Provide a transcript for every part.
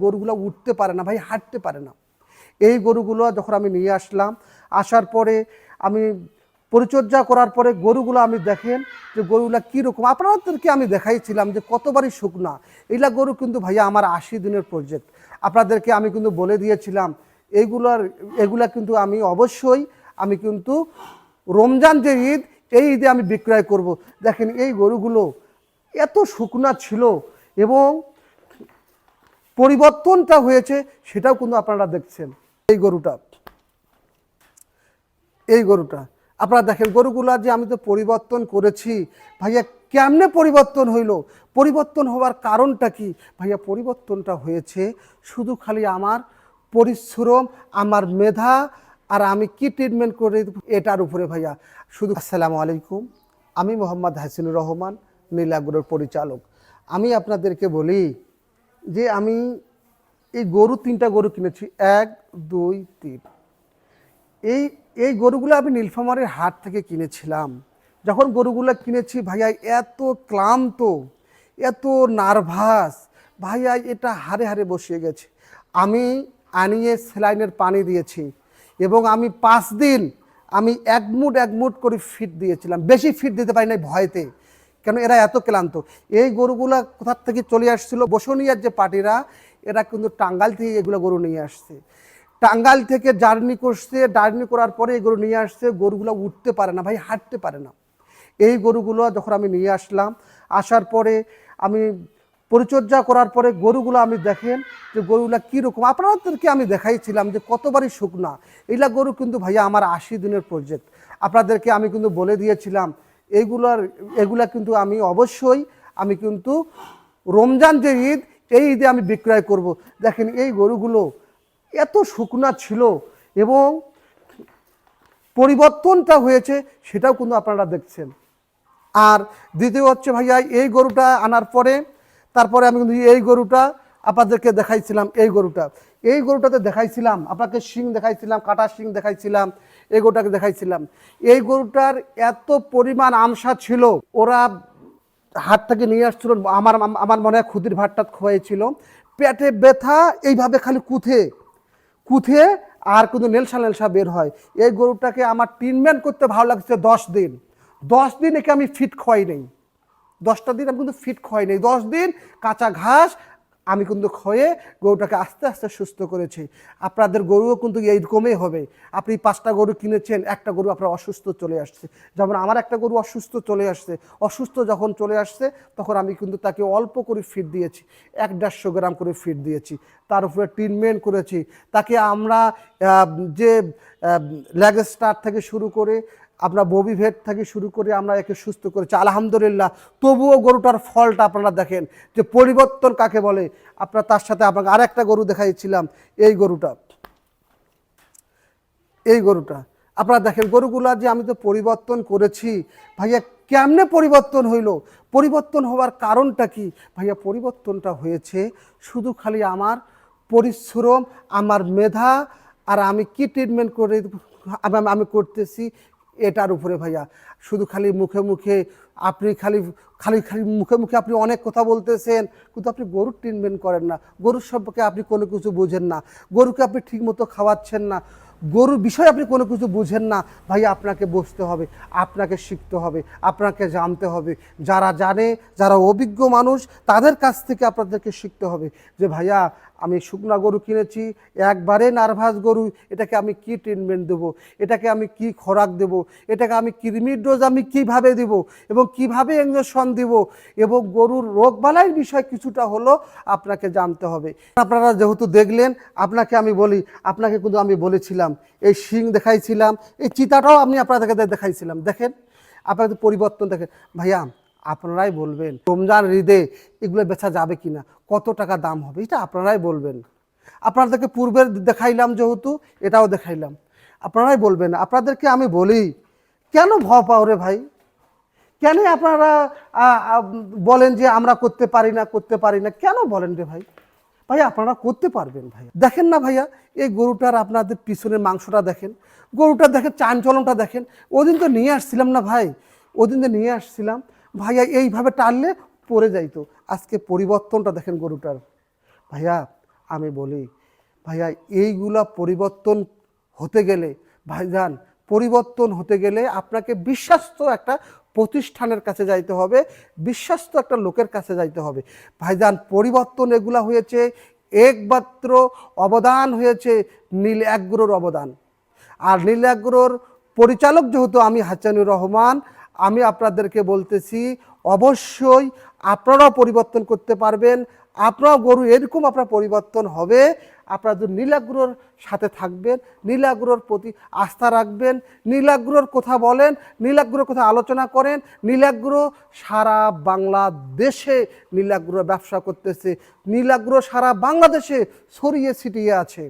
গরুগুলো উঠতে পারে না ভাই, হাঁটতে পারে না। এই গরুগুলো যখন আমি নিয়ে আসলাম, আসার পরে আমি পরিচর্যা করার পরে গরুগুলো আমি দেখেন যে গরুগুলো কীরকম, আপনাদেরকে আমি দেখাইছিলাম যে কতবারই শুকনা। এইগুলা গরু কিন্তু ভাইয়া আমার 80 দিনের প্রজেক্ট। আপনাদেরকে আমি কিন্তু বলে দিয়েছিলাম এগুলা কিন্তু আমি অবশ্যই আমি কিন্তু রমজান যে ঈদ, এই ঈদে আমি বিক্রয় করব। দেখেন এই গরুগুলো এত শুকনা ছিল এবং পরিবর্তনটা হয়েছে সেটাও কিন্তু আপনারা দেখছেন। এই গরুটা আপনারা দেখেন, গরুগুলা যে আমি তো পরিবর্তন করেছি ভাইয়া, কেমনে পরিবর্তন হইল, পরিবর্তন হওয়ার কারণটা কি ভাইয়া? পরিবর্তনটা হয়েছে শুধু খালি আমার পরিশ্রম, আমার মেধা, আর আমি কি ট্রিটমেন্ট করে এটার উপরে ভাইয়া শুধু। আসসালামু আলাইকুম, আমি মোহাম্মদ হাসিনুর রহমান, নীলাগুড়ের পরিচালক। আমি আপনাদেরকে বলি যে আমি এই তিনটা গরু কিনেছি, 1, 2, 3। এই গরুগুলো আমি নীলফামারীর হাট থেকে কিনেছিলাম। যখন গরুগুলো কিনেছি ভাইয়া, এত ক্লান্ত, এত নার্ভাস ভাইয়া, এটা হারে হারে বসিয়ে গেছে। আমি আনিয়ে স্যালাইনের পানি দিয়েছি এবং আমি 5 দিন আমি এক মুঠ করে ফিট দিয়েছিলাম। বেশি ফিট দিতে পারি নাই ভয়তে, কেন এরা এত ক্লান্ত। এই গরুগুলা কোথার থেকে চলে আসছিল, বসুনিয়ার যে পার্টিরা, এরা কিন্তু টাঙ্গাইল থেকে এগুলো গরু নিয়ে আসছে। টাঙ্গাইল থেকে জার্নি করছে, জার্নি করার পরে এই গরু নিয়ে আসছে। গরুগুলো উঠতে পারে না ভাই, হাঁটতে পারে না। এই গরুগুলো যখন আমি নিয়ে আসলাম, আসার পরে আমি পরিচর্যা করার পরে গরুগুলো আমি দেখেন যে গরুগুলো কীরকম, আপনাদেরকে আমি দেখাইছিলাম যে কতবারই শুকনা। এইগুলা গরু কিন্তু ভাইয়া আমার 80 দিনের প্রজেক্ট। আপনাদেরকে আমি কিন্তু বলে দিয়েছিলাম এগুলা কিন্তু আমি অবশ্যই আমি কিন্তু রমজান যে ঈদ, এই ঈদে আমি বিক্রয় করব। দেখেন এই গরুগুলো এত শুকনা ছিল এবং পরিবর্তনটা হয়েছে সেটাও কিন্তু আপনারা দেখছেন। আর দ্বিতীয় হচ্ছে ভাইয়া, এই গরুটা আনার পরে তারপরে আমি কিন্তু এই গরুটা আপনাদেরকে দেখাইছিলাম। এই গরুটাতে দেখাইছিলাম আপনাকে, শিং দেখাইছিলাম, কাটা শিং দেখাইছিলাম, এই গরুটাকে দেখাইছিলাম। এই গরুটার এত পরিমাণ আমসা ছিল, ওরা হাট থেকে নিয়ে আসছিল, আমার মনে হয় খুদির ভাতটা খোয়াইছিল। পেটে ব্যথা, এইভাবে খালি কুথে আর কিন্তু নেলসা বের হয়। এই গরুটাকে আমার ট্রিটমেন্ট করতে ভালো লাগছে 10 দিন একে আমি ফিট খাওয়াই নেই। 10টা দিন আমি কিন্তু ফিট খাওয়াই নেই। 10 দিন কাঁচা ঘাস আমি কিন্তু খয়ে গরুটাকে আস্তে আস্তে সুস্থ করেছি। আপনাদের গরুও কিন্তু এইরকমই হবে। আপনি 5টা গরু কিনেছেন, একটা গরু আপনার অসুস্থ চলে আসছে। যেমন আমার একটা গরু অসুস্থ চলে আসছে। অসুস্থ যখন চলে আসছে তখন আমি কিন্তু তাকে অল্প করে ফিড দিয়েছি, 1-150 গ্রাম করে ফিড দিয়েছি। তার উপরে ট্রিটমেন্ট করেছি। তাকে আমরা যে লেগ স্টার থেকে শুরু করে আপনার ববি ভেট থেকে শুরু করে আমরা একে সুস্থ করেছি আলহামদুলিল্লাহ। তবুও গরুটার ফলটা আপনারা দেখেন যে পরিবর্তন কাকে বলে। আপনার তার সাথে আপনাকে আরেকটা গরু দেখাইছিলাম, এই গরুটা আপনারা দেখেন। গরুগুলা যে আমি তো পরিবর্তন করেছি ভাইয়া, কেমনে পরিবর্তন হইল, পরিবর্তন হওয়ার কারণটা কি ভাইয়া? পরিবর্তনটা হয়েছে শুধু খালি আমার পরিশ্রম, আমার মেধা, আর আমি কি ট্রিটমেন্ট করে আমি করতেছি এটার উপরে ভাইয়া। শুধু খালি মুখে আপনি খালি মুখে আপনি অনেক কথা বলতেছেন, কিন্তু আপনি গরুর ট্রিটমেন্ট করেন না। গরুর সম্পর্কে আপনি কোনো কিছু বুঝেন না। গরুকে আপনি ঠিকমতো খাওয়াচ্ছেন না। গরুর বিষয়ে আপনি কোনো কিছু বুঝেন না ভাইয়া। আপনাকে বসতে হবে, আপনাকে শিখতে হবে, আপনাকে জানতে হবে। যারা জানে, যারা অভিজ্ঞ মানুষ, তাদের কাছ থেকে আপনাদেরকে শিখতে হবে যে ভাইয়া আমি শুকনা গরু কিনেছি, একবারে নার্ভাস গরু, এটাকে আমি কি ট্রিটমেন্ট দেবো, এটাকে আমি কি খোরাক দেব, এটাকে আমি কৃমির ডোজ আমি কিভাবে দেব এবং কিভাবে ইঞ্জেকশন দিব, এবং গরুর রোগবালাইয়ের বিষয় কিছুটা হলো আপনাকে জানতে হবে। আপনারা যেহেতু দেখলেন, আপনাকে আমি বলি, আপনাকে কিন্তু আমি বলেছিলাম, এই শিং দেখাইছিলাম, এই চিতাটাও আমি আপনাদেরকে দেখাইছিলাম। দেখেন আপনাদের পরিবর্তন দেখেন ভাইয়া। আপনারাই বলবেন রমজান ঈদে এগুলো বেচা যাবে কিনা, কত টাকা দাম হবে, এটা আপনারাই বলবেন। আপনাদেরকে পূর্বের দেখাইলাম যেহেতু, এটাও দেখাইলাম, আপনারাই বলবেন। আপনাদেরকে আমি বলি, কেন ভয় পাও রে ভাই? কেন আপনারা বলেন যে আমরা করতে পারি না, কেন বলেন রে ভাই? ভাই আপনারা করতে পারবেন ভাই। দেখেন না ভাইয়া, এই গরুটার আপনাদের পিছনের মাংসটা দেখেন, গরুটা দেখেন, চাঞ্চলনটা দেখেন। ওদিন তো নিয়ে আসছিলাম না ভাই, ভাইয়া, এইভাবে টানলে পড়ে যাইতো। আজকে পরিবর্তনটা দেখেন গরুটার ভাইয়া। আমি বলি ভাইয়া এইগুলা পরিবর্তন হতে গেলে ভাইজান, পরিবর্তন হতে গেলে আপনাকে বিশ্বস্ত একটা প্রতিষ্ঠানের কাছে যাইতে হবে, বিশ্বস্ত একটা লোকের কাছে যাইতে হবে। ভাইজান পরিবর্তন এগুলা হয়েছে, একমাত্র অবদান হয়েছে নীল অ্যাগ্রোর অবদান। আর নীল অ্যাগ্রোর পরিচালক যেহেতু আমি হাসানুর রহমান, আমি আপনাদেরকে বলতেছি অবশ্যই আপনারাও পরিবর্তন করতে পারবেন, আপনারাও গরু এরকম আপনার পরিবর্তন হবে। আপনারা যদি নীল অ্যাগ্রোর সাথে থাকবেন, নীল অ্যাগ্রোর প্রতি আস্থা রাখবেন, নীল অ্যাগ্রোর কথা বলেন, নীল অ্যাগ্রোর কথা আলোচনা করেন। নীল অ্যাগ্রো সারা বাংলাদেশে নীল অ্যাগ্রো ব্যবসা করতেছে, নীল অ্যাগ্রো সারা বাংলাদেশে ছড়িয়ে ছিটিয়ে আছে।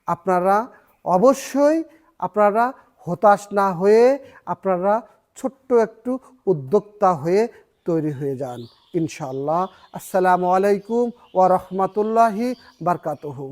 আপনারা অবশ্যই আপনারা হতাশ না হয়ে আপনারা ছোট্ট একটু উদ্যোক্তা হয়ে তৈরি হয়ে যান ইনশাআল্লাহ। আসসালামু আলাইকুম ওয়া রাহমাতুল্লাহি বারকাতুহু।